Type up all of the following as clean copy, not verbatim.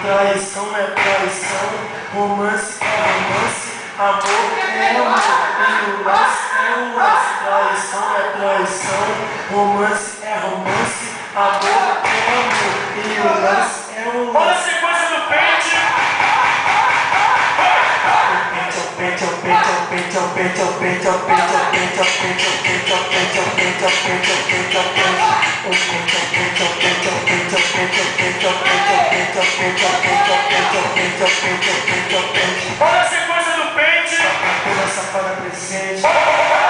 Traição é traição, romance é romance, amor é amor, e o lance é o lance. Traição é traição, romance é romance, amor é amor, e o lance é o lance. Olha a sequência do pente. Olha a sequência do pente. Toda safada presente. Olha a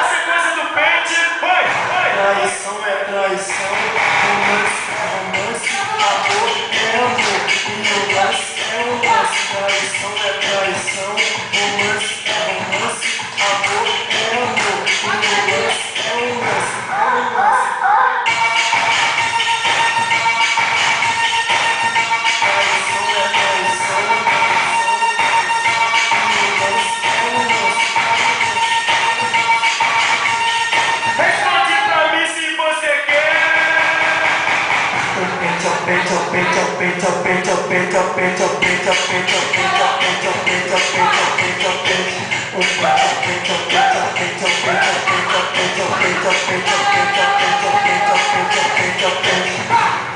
sequência do pente. Vai, vai. Traição é traição, romance é romance, amor é amor, e o lance é o lance. Traição é traição, romance é romance, amor é amor, e o lance é o lance, é o lance. Traição é traição, e o lance é o lance. Responde pra mim se você quer.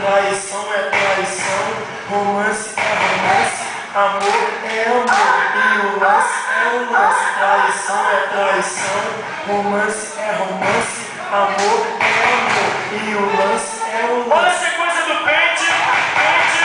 Traição é traição, romance é romance, amor é amor, e o lance é o lance. Traição é traição, romance é romance, amor é amor, e o lance é o Olha a lance. sequência do pente. Pente.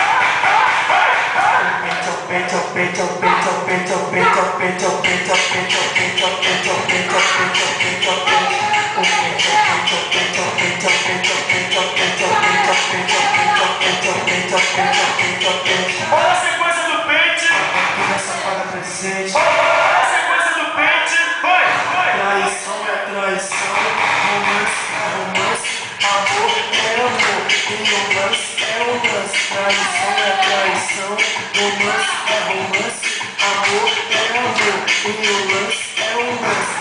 Olha a sequência do pente. Toda safada presente. Olha a sequência do pente. Vai, vai. Traição é traição, romance é romance, amor é amor, e o lance é o lance. Traição é traição, romance é romance, amor é amor, e o lance é o lance.